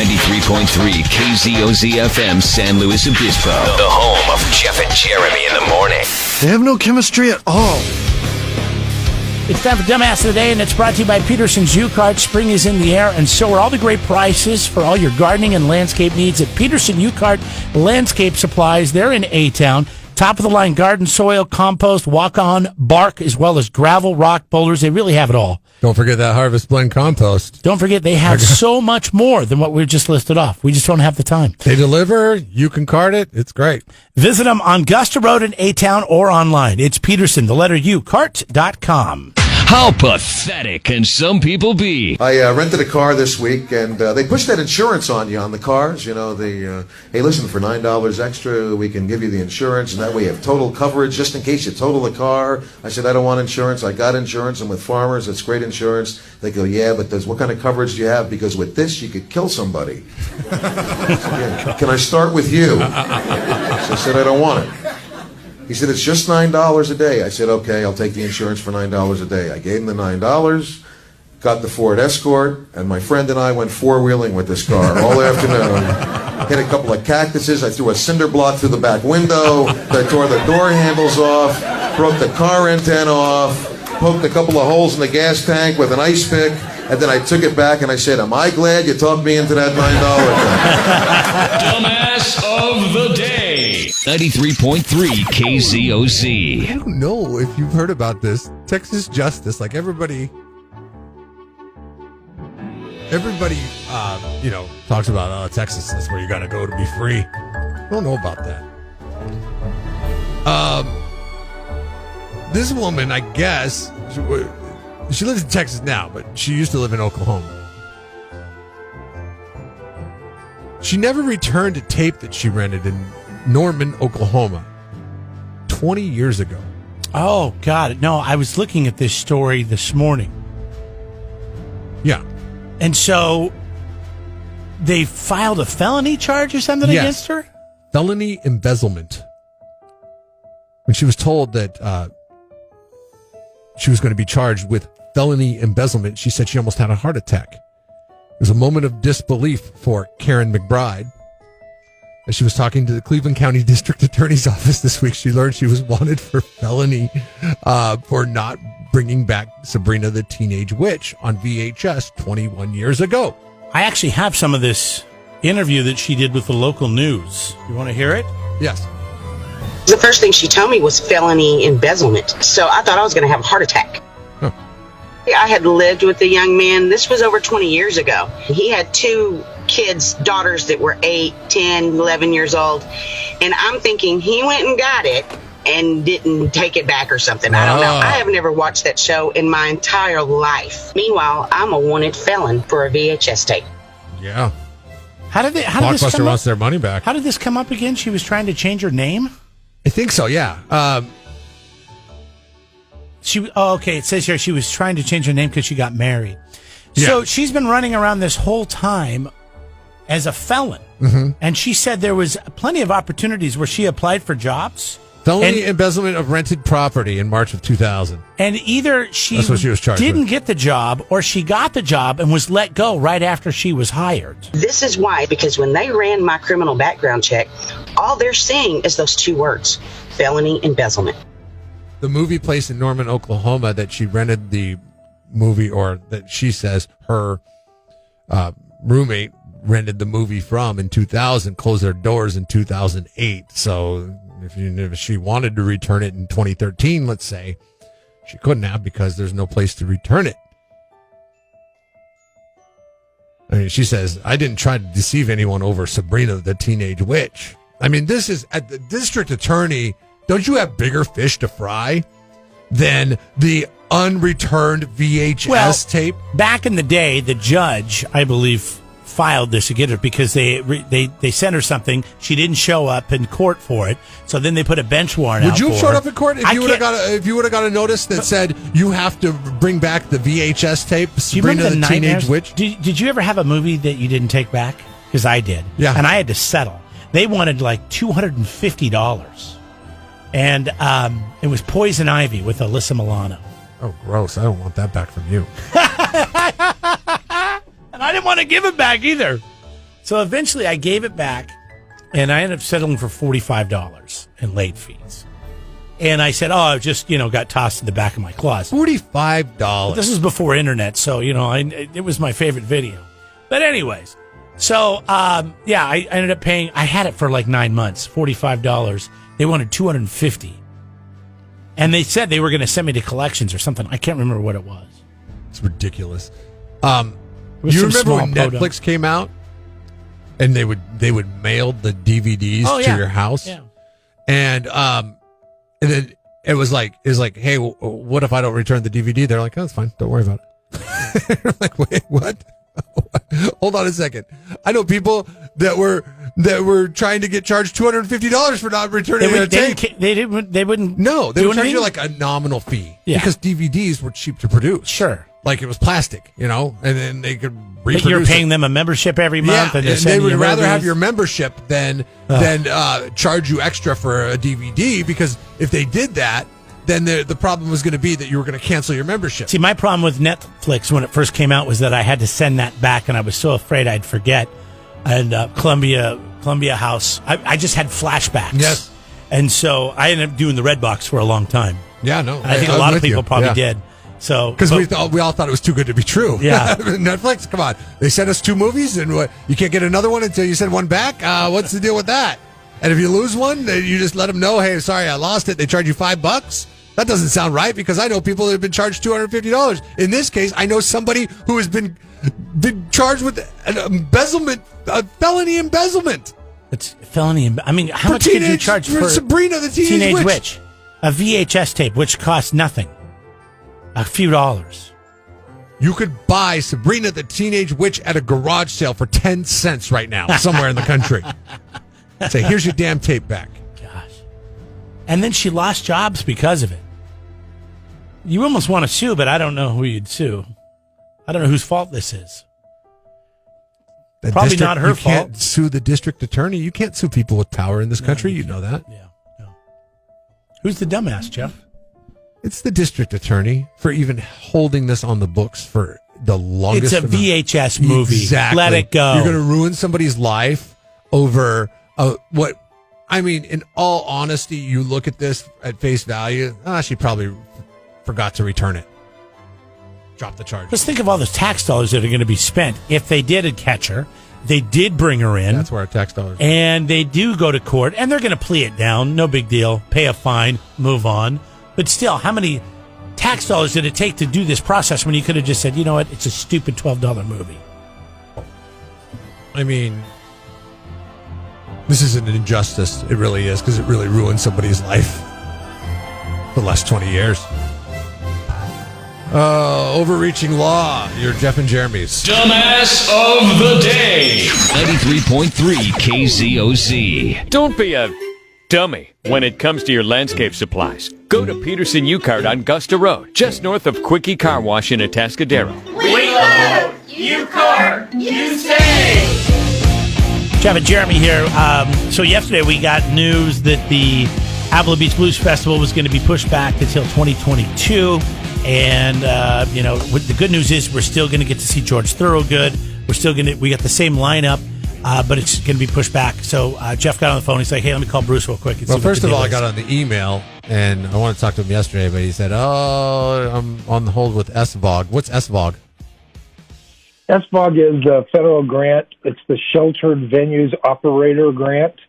93.3 KZOZ FM San Luis Obispo. The home of Jeff and Jeremy in the morning. They have no chemistry at all. It's time for Dumbass of the Day, and it's brought to you by Peterson's U-Cart. Spring is in the air, and so are all the great prices for all your gardening and landscape needs at Peterson U-Cart Landscape Supplies. They're in A-Town. Top-of-the-line garden soil, compost, walk-on, bark, as well as gravel, rock, boulders. They really have it all. Don't forget that Harvest Blend compost. Don't forget, they have so much more than what we just listed off. We just don't have the time. They deliver. You can cart it. It's great. Visit them on Gusta Road in A-Town or online. It's Peterson, the letter U, cart.com. How pathetic can some people be? I rented a car this week, and they pushed that insurance on you on the cars. You know, hey, listen, for $9 extra, we can give you the insurance, and that way you have total coverage just in case you total the car. I said, I don't want insurance. I got insurance, and with Farmers, it's great insurance. They go, yeah, but what kind of coverage do you have? Because with this, you could kill somebody. I said, yeah, can I start with you? So I said, I don't want it. He said, it's just $9 a day. I said, okay, I'll take the insurance for $9 a day. I gave him the $9, got the Ford Escort, and my friend and I went four-wheeling with this car all afternoon. Hit a couple of cactuses. I threw a cinder block through the back window. I tore the door handles off, broke the car antenna off, poked a couple of holes in the gas tank with an ice pick, and then I took it back and I said, am I glad you talked me into that $9 thing? Dumbass of the Day. 93.3 KZOZ. I don't know if you've heard about this. Texas Justice, like everybody, talks about, Texas, that's where you got to go to be free. I don't know about that. This woman, I guess, she lives in Texas now, but she used to live in Oklahoma. She never returned a tape that she rented in Norman, Oklahoma, 20 years ago. Oh, God. No, I was looking at this story this morning. Yeah. And so they filed a felony charge or something against her? Felony embezzlement. When she was told that she was going to be charged with felony embezzlement, she said she almost had a heart attack. It was a moment of disbelief for Karen McBride. As she was talking to the Cleveland County District Attorney's Office this week, she learned she was wanted for felony for not bringing back Sabrina the Teenage Witch on VHS 21 years ago. I actually have some of this interview that she did with the local news. You want to hear it? Yes. The first thing she told me was felony embezzlement. So I thought I was going to have a heart attack. Huh. I had lived with a young man. This was over 20 years ago. He had two daughters that were 8, 10, 11 years old. And I'm thinking he went and got it and didn't take it back or something. I don't know. I have never watched that show in my entire life. Meanwhile, I'm a wanted felon for a VHS tape. Yeah. How did this Blockbuster come wants up? their money back. How did this come up again? She was trying to change her name? I think so, yeah. It says here she was trying to change her name because she got married. Yeah. So she's been running around this whole time as a felon. Mm-hmm. And she said there was plenty of opportunities where she applied for jobs. Felony embezzlement of rented property in March of 2000. And either That's what she was charged didn't with. get the job or she got the job and was let go right after she was hired. This is why, because when they ran my criminal background check, all they're seeing is those two words, felony embezzlement. The movie place in Norman, Oklahoma that she rented the movie, or that she says her roommate rented the movie from in 2000, closed their doors in 2008. So if she wanted to return it in 2013, let's say, she couldn't have because there's no place to return it. I mean, she says, I didn't try to deceive anyone over Sabrina the Teenage Witch. I mean, this is at the district attorney. Don't you have bigger fish to fry than the unreturned VHS tape? Back in the day, the judge, I believe, filed this against her because they sent her something. She didn't show up in court for it, so then they put a bench warrant out. Would you have for showed her. up in court if you would have got a notice that said you have to bring back the VHS tape, Sabrina the Teenage Witch? Did you ever have a movie that you didn't take back? Because I did. Yeah. And I had to settle. They wanted like $250. And it was Poison Ivy with Alyssa Milano. Oh, gross. I don't want that back from you. And I didn't want to give it back either. So eventually I gave it back, and I ended up settling for $45 in late fees. And I said, I just, got tossed in the back of my closet. $45. But this was before internet, so, it was my favorite video. But anyways, so, I ended up paying, I had it for like 9 months, $45. They wanted $250. And they said they were going to send me to collections or something. I can't remember what it was. It's ridiculous. You remember when Netflix came out and they would mail the DVDs to your house? Yeah. And then it was like, hey, what if I don't return the DVD? They're like, oh, that's fine. Don't worry about it. You're like, wait, what? Hold on a second. I know people that were trying to get charged $250 for not returning their tape. They wouldn't. No, they would charge you like a nominal fee because DVDs were cheap to produce. Sure, like it was plastic, and then they could reproduce. But you're paying them a membership every month, and they would rather have your membership than charge you extra for a DVD, because if they did that, then the problem was going to be that you were going to cancel your membership. See, my problem with Netflix when it first came out was that I had to send that back, and I was so afraid I'd forget. And Columbia House, I just had flashbacks. Yes. And so I ended up doing the red box for a long time. Yeah, no. I think a lot of people probably did. So because we all thought it was too good to be true. Yeah. Netflix, come on. They sent us 2 movies, and you can't get another one until you send one back? What's the deal with that? And if you lose one, you just let them know, hey, sorry, I lost it. They charge you $5. That doesn't sound right, because I know people that have been charged $250. In this case, I know somebody who has been charged with an embezzlement, a felony embezzlement. It's felony. I mean, how much could you charge for Sabrina the Teenage Witch? A VHS tape, which costs nothing. A few dollars. You could buy Sabrina the Teenage Witch at a garage sale for 10 cents right now, somewhere in the country. Say, here's your damn tape back. Gosh. And then she lost jobs because of it. You almost want to sue, but I don't know who you'd sue. I don't know whose fault this is. Probably not her fault. You can't sue the district attorney. You can't sue people with power in this country. You know that. Yeah. No. Who's the dumbass, Jeff? It's the district attorney for even holding this on the books for the longest. It's a VHS movie. Exactly. Let it go. You're going to ruin somebody's life over what? I mean, in all honesty, you look at this at face value. She probably forgot to return it. Drop the charge. Just think of all the tax dollars that are going to be spent if they did catch her. They did bring her in. That's where our tax dollars. And they do go to court, and they're going to plea it down. No big deal. Pay a fine. Move on. But still, how many tax dollars did it take to do this process when you could have just said, you know what, it's a stupid $12 movie? I mean, this is an injustice. It really is, because it really ruined somebody's life for the last 20 years. Overreaching law. You're Jeff and Jeremy's Dumbass of the Day. 93.3 KZOZ. Don't be a dummy when it comes to your landscape supplies. Go to Peterson U-Cart on Gusta Road, just north of Quickie Car Wash in Atascadero. We load, U-Cart, you save. Jeff and Jeremy here. So yesterday we got news that the Avila Beach Blues Festival was going to be pushed back until 2022. And, the good news is we're still going to get to see George Thorogood. We got the same lineup, but it's going to be pushed back. So Jeff got on the phone. He's like, hey, let me call Bruce real quick. Well, first of all, I got on the email, and I wanted to talk to him yesterday, but he said, I'm on the hold with SVOG. What's SVOG? SVOG is a federal grant. It's the Sheltered Venues Operator Grant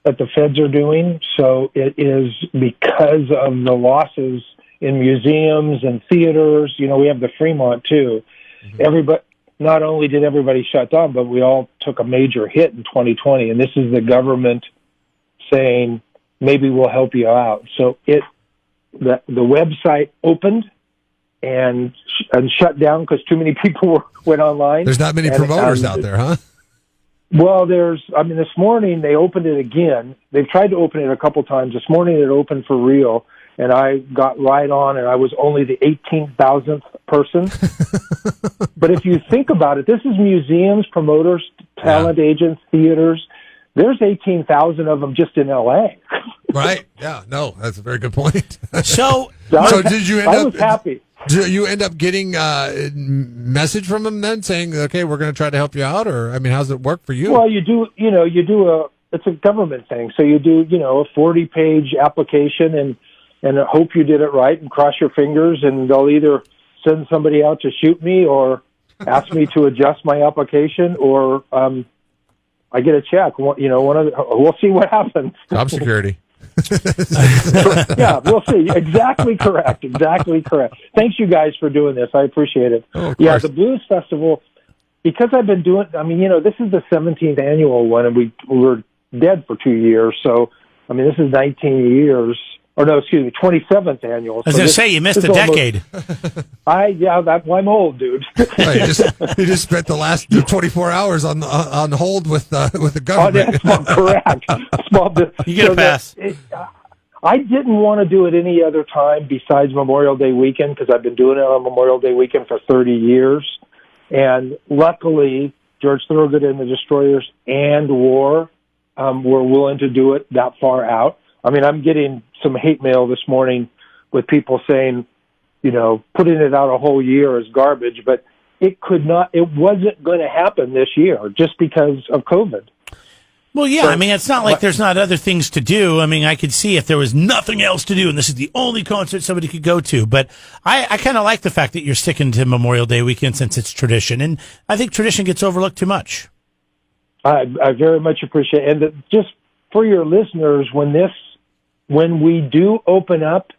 that the feds are doing. So it is because of the losses in museums and theaters. We have the Fremont too. Mm-hmm. Not only did everybody shut down, but we all took a major hit in 2020. And this is the government saying, maybe we'll help you out. So the website opened and shut down because too many people went online. There's not many promoters out there, huh? Well, this morning they opened it again. They've tried to open it a couple times. This morning it opened for real. And I got right on, and I was only the 18,000th person. But if you think about it, this is museums, promoters, talent agents, theaters. There's 18,000 of them just in L.A. Right? Yeah. No, that's a very good point. So did you end up? I was happy. Do you end up getting a message from them then saying, okay, we're going to try to help you out? Or, I mean, how's it work for you? Well, it's a government thing. So you do, a 40-page application and hope you did it right and cross your fingers, and they'll either send somebody out to shoot me or ask me to adjust my application, or I get a check. We'll see what happens. Job security. Yeah, we'll see. Exactly correct. Thanks, you guys, for doing this. I appreciate it. Oh, yeah, the Blues Festival, because I've been doing, this is the 17th annual one, and we were dead for 2 years. So, this is 19 years. Or no, excuse me, 27th annual. I was going to say, you missed a decade. I'm old, dude. Right, you just spent the last 24 hours on hold with the government. Oh, that's correct. You get a pass. I didn't want to do it any other time besides Memorial Day weekend, because I've been doing it on Memorial Day weekend for 30 years. And luckily, George Thorogood and the Destroyers and War were willing to do it that far out. I'm getting some hate mail this morning with people saying, putting it out a whole year is garbage, but it wasn't going to happen this year just because of COVID. Well, yeah, so, it's not like there's not other things to do. I could see if there was nothing else to do and this is the only concert somebody could go to. But I kind of like the fact that you're sticking to Memorial Day weekend since it's tradition. And I think tradition gets overlooked too much. I very much appreciate it. And just for your listeners, when we do open up,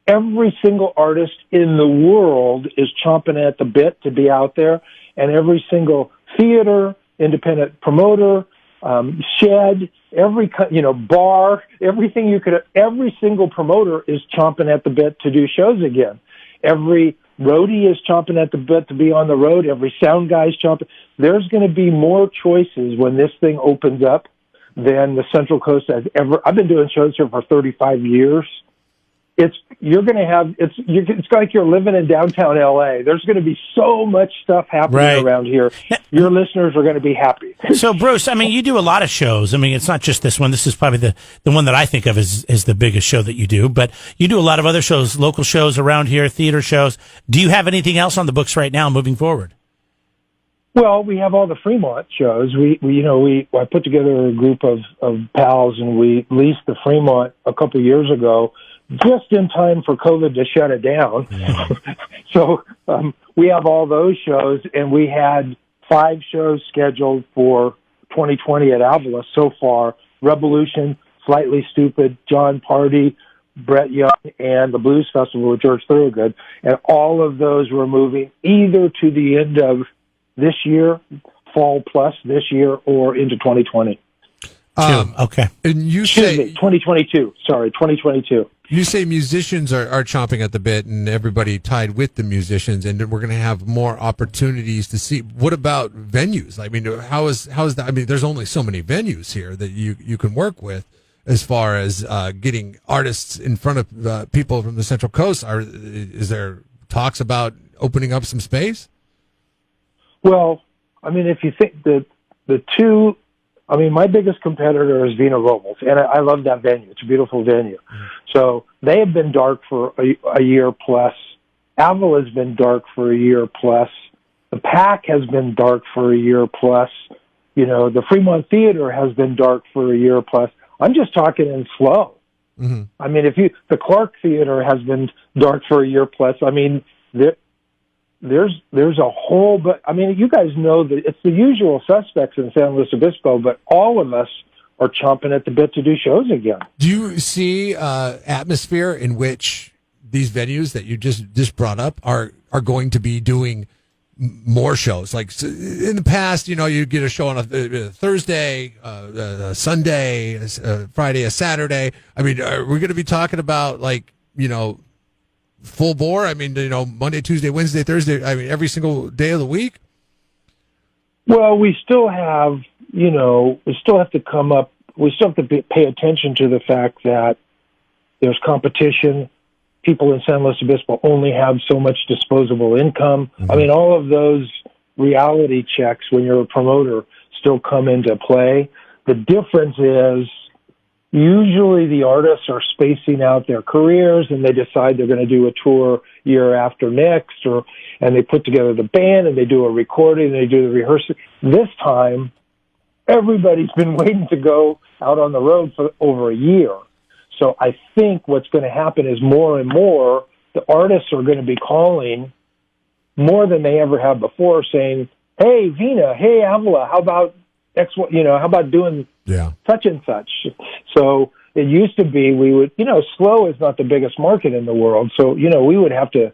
every single artist in the world is chomping at the bit to be out there, and every single theater, independent promoter, shed, every bar, every single promoter is chomping at the bit to do shows again. Every roadie is chomping at the bit to be on the road. Every sound guy is chomping. There's going to be more choices when this thing opens up than the Central Coast has ever. I've been doing shows here for 35 years. It's like you're living in downtown LA. There's going to be so much stuff happening around here. Your listeners are going to be happy. So, Bruce, you do a lot of shows. It's not just this one. This is probably the one that I think of as the biggest show that you do. But you do a lot of other shows, local shows around here, theater shows. Do you have anything else on the books right now moving forward? Well, we have all the Fremont shows. I put together a group of pals, and we leased the Fremont a couple years ago, just in time for COVID to shut it down. Yeah. So we have all those shows, and we had 5 shows scheduled for 2020 at Avila so far: Revolution, Slightly Stupid, John Party, Brett Young, and the Blues Festival with George Thorogood. And all of those were moving either to the end of this year, fall plus this year, or into 2020. Okay. And you say 2022. Sorry, 2022. You say musicians are chomping at the bit, and everybody tied with the musicians, and we're going to have more opportunities to see. What about venues? How is that? There's only so many venues here that you can work with as far as getting artists in front of people from the Central Coast. Is there talks about opening up some space? Well, if you think the two, my biggest competitor is Vina Robles, and I love that venue. It's a beautiful venue. Mm-hmm. So they have been dark for a year plus. Avila has been dark for a year plus. The PAC has been dark for a year plus. The Fremont Theater has been dark for a year plus. I'm just talking in slow. Mm-hmm. The Clark Theater has been dark for a year plus. There's a whole, but you guys know that it's the usual suspects in San Luis Obispo, but all of us are chomping at the bit to do shows again. Do you see atmosphere in which these venues that you just brought up are going to be doing more shows? Like in the past, you get a show on a Thursday, a Sunday, a Friday, a Saturday. Are we going to be talking about full bore? Monday, Tuesday, Wednesday, Thursday. Every single day of the week. Well, we still have, to come up. We still have to pay attention to the fact that there's competition. People in San Luis Obispo only have so much disposable income. Mm-hmm. All of those reality checks when you're a promoter still come into play. The difference is Usually the artists are spacing out their careers and they decide they're going to do a tour year after next, and they put together the band and they do a recording and they do the rehearsal. This time, everybody's been waiting to go out on the road for over a year. So I think what's going to happen is more and more the artists are going to be calling more than they ever have before, saying, "Hey, Vina, hey, Avila, how about how about doing such and such?" So it used to be we would, SLO is not the biggest market in the world. So, we would have to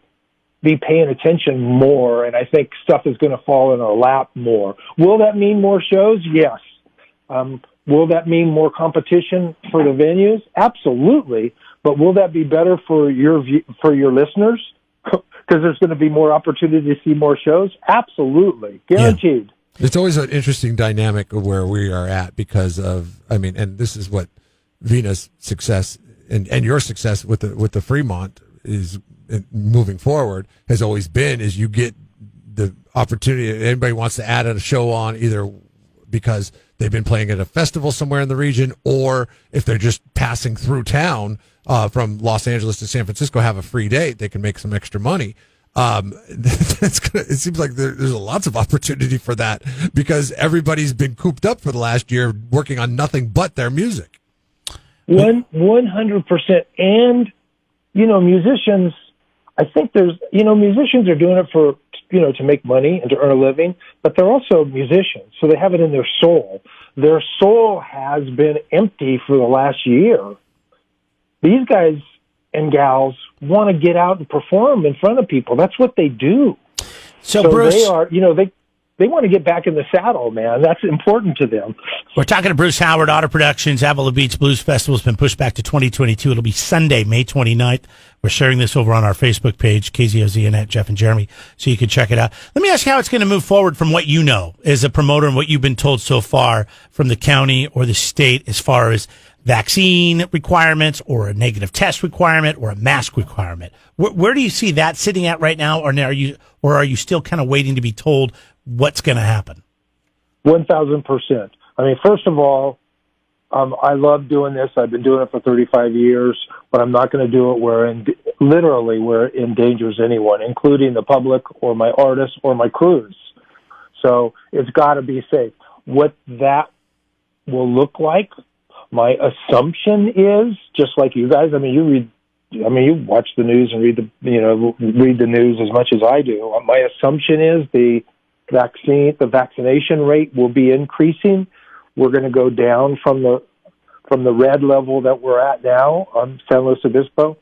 be paying attention more. And I think stuff is going to fall in our lap more. Will that mean more shows? Yes. Will that mean more competition for the venues? Absolutely. But will that be better for your listeners? Because there's going to be more opportunity to see more shows? Absolutely. Guaranteed. Yeah. It's always an interesting dynamic of where we are at because of, and this is what Vina's success and your success with the Fremont is moving forward has always been, is you get the opportunity. Anybody wants to add a show on either because they've been playing at a festival somewhere in the region, or if they're just passing through town from Los Angeles to San Francisco, have a free date, they can make some extra money. It seems like there's lots of opportunity for that because everybody's been cooped up for the last year working on nothing but their music. 100%. And, musicians, I think musicians are doing it for, to make money and to earn a living, but they're also musicians. So they have it in their soul. Their soul has been empty for the last year. These guys and gals want to get out and perform in front of people. That's what they do. So Bruce, they are, they want to get back in the saddle, man. That's important to them. We're talking to Bruce Howard, Otter Productions. Avila Beach Blues Festival has been pushed back to 2022. It'll be Sunday, May 29th. We're sharing this over on our Facebook page, KZOZ and at Jeff and Jeremy, so you can check it out. Let me ask you how it's going to move forward from what you know as a promoter and what you've been told so far from the county or the state as far as vaccine requirements or a negative test requirement or a mask requirement. Where do you see that sitting at right now, or are you still kind of waiting to be told what's going to happen? 1,000%. First of all, I love doing this. I've been doing it for 35 years, but I'm not going to do it where it endangers anyone, including the public or my artists or my crews. So it's got to be safe. What that will look like, my assumption is, just like you guys, you watch the news and read the news as much as I do. My assumption is the vaccination rate will be increasing. We're going to go down from the red level that we're at now on San Luis Obispo.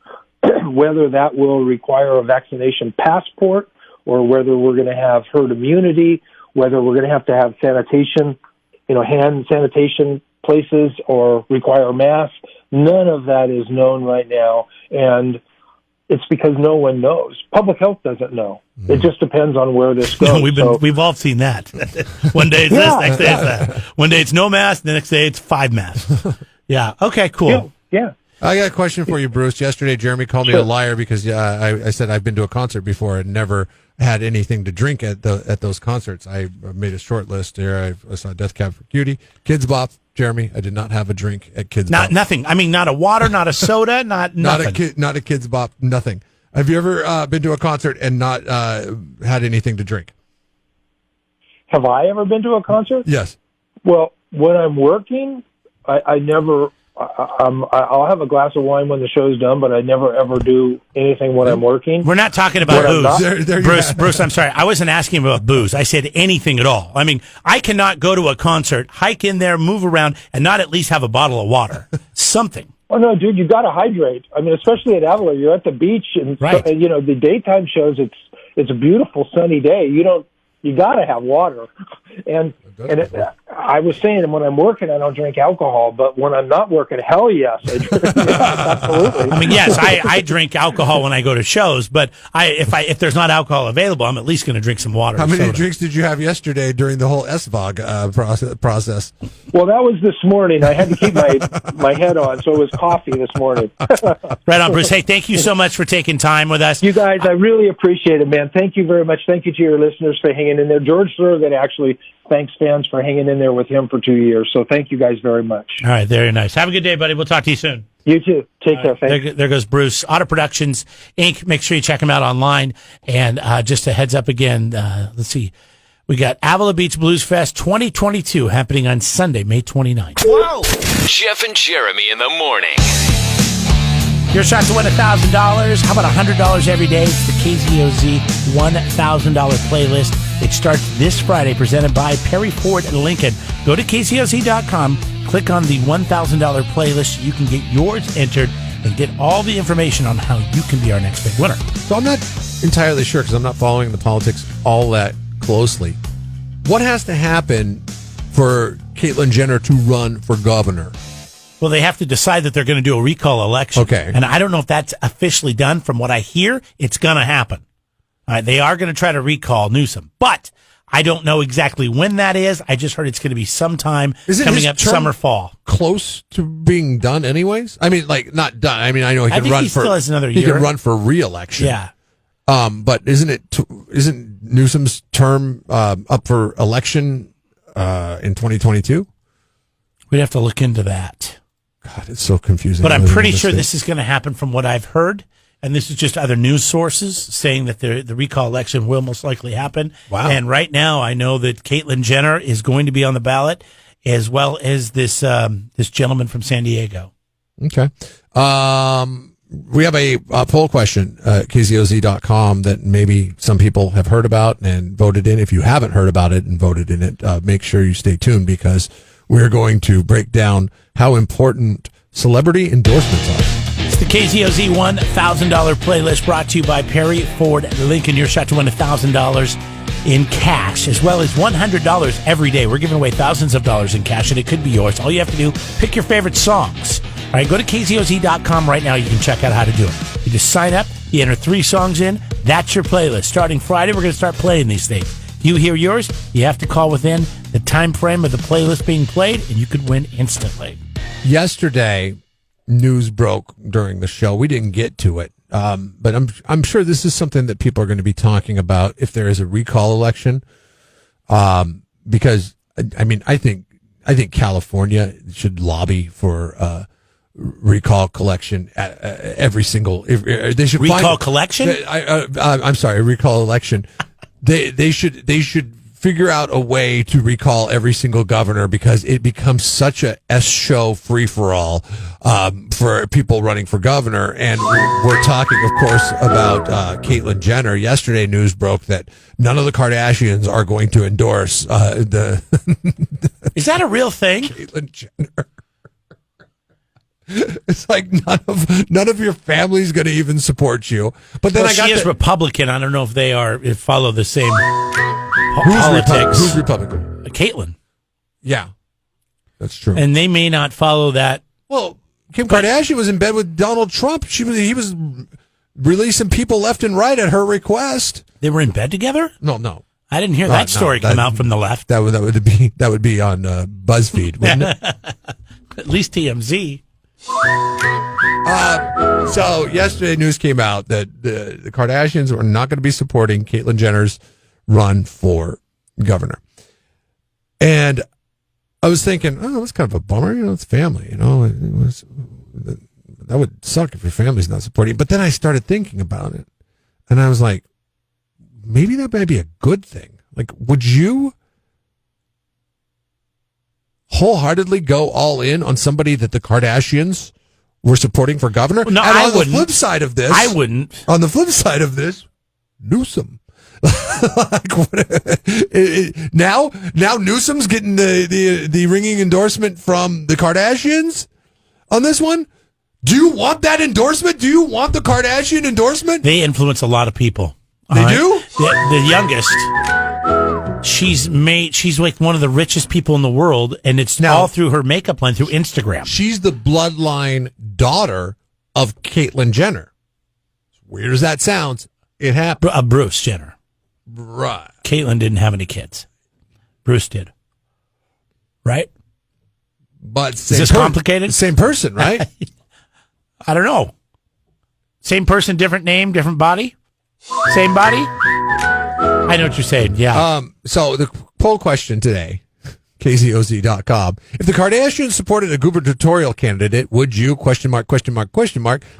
Whether that will require a vaccination passport or whether we're going to have herd immunity, whether we're going to have sanitation, hand sanitation places or require masks, none of that is known right now. And it's because no one knows. Public health doesn't know. It just depends on where this goes. We've all seen that. One day it's this, next day it's that. One day it's no mask, the next day it's 5 masks. Yeah. Okay, cool. Yeah. I got a question for you, Bruce. Yesterday, Jeremy called me a liar because I said I've been to a concert before and never had anything to drink at those concerts. I made a short list here. I saw Death Cab for Cutie, Kids Bop. Jeremy, I did not have a drink at Kids Bop. Nothing. Not a water, not a soda, nothing. Not a Kids Bop, nothing. Have you ever been to a concert and not had anything to drink? Have I ever been to a concert? Yes. Well, when I'm working, I never. I'll have a glass of wine when the show's done, but I never ever do anything when I'm working. We're not talking about booze. Bruce, I'm sorry. I wasn't asking about booze. I said anything at all. I cannot go to a concert, hike in there, move around, and not at least have a bottle of water. Something. Oh, no, dude, you got to hydrate. Especially at Avila, you're at the beach, and right. The daytime shows, it's a beautiful sunny day. You got to have water. And I was saying, when I'm working, I don't drink alcohol, but when I'm not working, hell yes, I drink. Absolutely. Yes, I drink alcohol when I go to shows, but if there's not alcohol available, I'm at least going to drink some water. How many drinks did you have yesterday during the whole SVOG process? Well, that was this morning. I had to keep my head on, so it was coffee this morning. Right on, Bruce. Hey, thank you so much for taking time with us. You guys, I really appreciate it, man. Thank you very much. Thank you to your listeners for hanging in there. George Thurgood actually thanks, fans, for hanging in there with him for 2 years. So thank you guys very much. All right, very nice. Have a good day, buddy. We'll talk to you soon. You too. Take care. Thanks. There goes Bruce. Otter Productions, Inc. Make sure you check him out online. And just a heads up again, let's see. We got Avila Beach Blues Fest 2022 happening on Sunday, May 29th. Whoa! Jeff and Jeremy in the morning. Your shot to win $1,000. How about $100 every day? It's the KZOZ $1,000 playlist. It starts this Friday, presented by Perry Ford and Lincoln. Go to KZOZ.com, click on the $1,000 playlist. You can get yours entered and get all the information on how you can be our next big winner. So I'm not entirely sure because I'm not following the politics all that closely. What has to happen for Caitlyn Jenner to run for governor? Well, they have to decide that they're going to do a recall election. Okay. And I don't know if that's officially done. From what I hear, it's going to happen. All right, they are going to try to recall Newsom, but I don't know exactly when that is. I just heard it's going to be sometime coming up summer, fall. Close to being done anyways? I mean, like, not done. I mean, I know he could run for... still has another year. He could run for re-election. Yeah. But isn't Newsom's term up for election in 2022? We'd have to look into that. God, it's so confusing. But I'm pretty sure this is going to happen from what I've heard. And this is just other news sources saying that the recall election will most likely happen. Wow. And right now, I know that Caitlyn Jenner is going to be on the ballot, as well as this gentleman from San Diego. Okay. We have a poll question at KZOZ.com that maybe some people have heard about and voted in. If you haven't heard about it and voted in it, make sure you stay tuned because we're going to break down how important celebrity endorsements are. It's the KZOZ $1,000 playlist brought to you by Perry Ford Lincoln. Your shot to win $1,000 in cash, as well as $100 every day. We're giving away thousands of dollars in cash, and it could be yours. All you have to do, pick your favorite songs. All right, go to KZOZ.com right now. You can check out how to do it. You just sign up. You enter 3 songs in. That's your playlist. Starting Friday, we're going to start playing these things. You hear yours, you have to call within the time frame of the playlist being played, and you could win instantly. Yesterday, news broke during the show. We didn't get to it, but I'm sure this is something that people are going to be talking about if there is a recall election. Because I mean, I think California should lobby for recall collection at every single. They should recall collection. I'm sorry, recall election. They should figure out a way to recall every single governor because it becomes such a S-show free-for-all for people running for governor. And we're talking, of course, about Caitlyn Jenner. Yesterday, news broke that none of the Kardashians are going to endorse the... Is that a real thing? Caitlyn Jenner. It's like none of your family's going to even support you. But then she is Republican. I don't know if they follow the same politics. Who's Republican? Caitlyn. Yeah, that's true. And they may not follow that. Well, Kim Kardashian was in bed with Donald Trump. He was releasing people left and right at her request. They were in bed together? No. I didn't hear that story come out from the left. That would be on BuzzFeed, wouldn't it? At least TMZ. So yesterday, news came out that the Kardashians were not going to be supporting Caitlyn Jenner's run for governor, and I was thinking, oh, that's kind of a bummer. You know, it's family. You know, that would suck if your family's not supporting. But then I started thinking about it, and I was like, maybe that might be a good thing. Like, would you wholeheartedly go all in on somebody that the Kardashians were supporting for governor? No, and I on wouldn't. The flip side of this, I wouldn't. On the flip side of this, Newsom. Now Newsom's getting the ringing endorsement from the Kardashians on this one. Do you want that endorsement? Do you want the Kardashian endorsement? They influence a lot of people. They do? The youngest. She's like one of the richest people in the world, and it's all through her makeup line, through Instagram. She's the bloodline daughter of Caitlyn Jenner. As weird as that sounds, it happened. Bruce Jenner. Right. Caitlyn didn't have any kids. Bruce did. Right? But is this complicated? Same person, right? I don't know. Same person, different name, different body? Same body? I know what you're saying, yeah. So the poll question today. KZOZ.com. If the Kardashians supported a gubernatorial candidate, would you, question mark,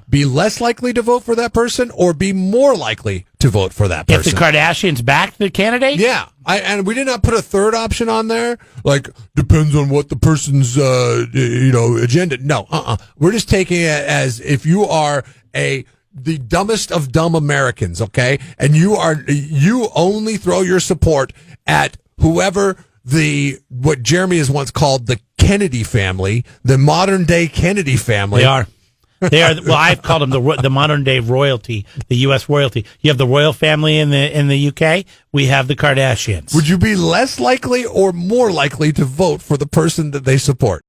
be less likely to vote for that person or be more likely to vote for that person? If the Kardashians backed the candidate? Yeah. And we did not put a third option on there. Like, depends on what the person's, agenda. No, We're just taking it as if you are the dumbest of dumb Americans, okay? And you only throw your support at whoever what Jeremy has once called the Kennedy family, the modern day Kennedy family. They are. Well, I've called them the modern day royalty, the U.S. royalty. You have the royal family in the UK. We have the Kardashians. Would you be less likely or more likely to vote for the person that they support?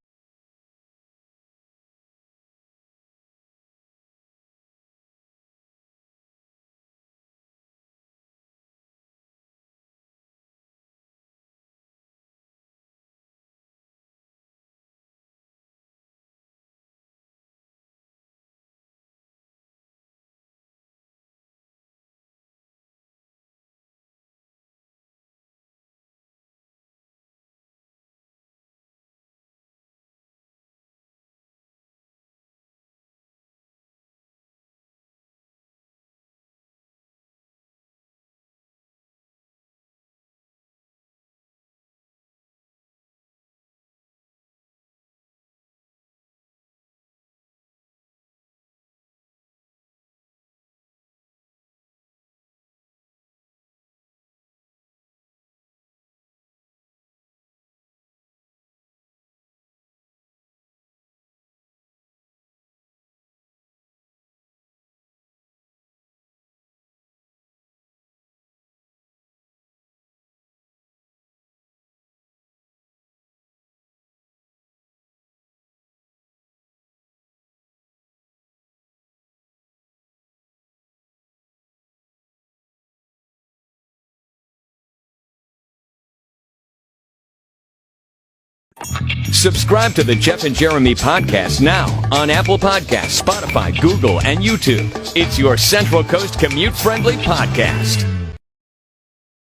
Subscribe to the Jeff and Jeremy podcast now on Apple Podcasts, Spotify, Google, and YouTube. It's your Central Coast commute-friendly podcast.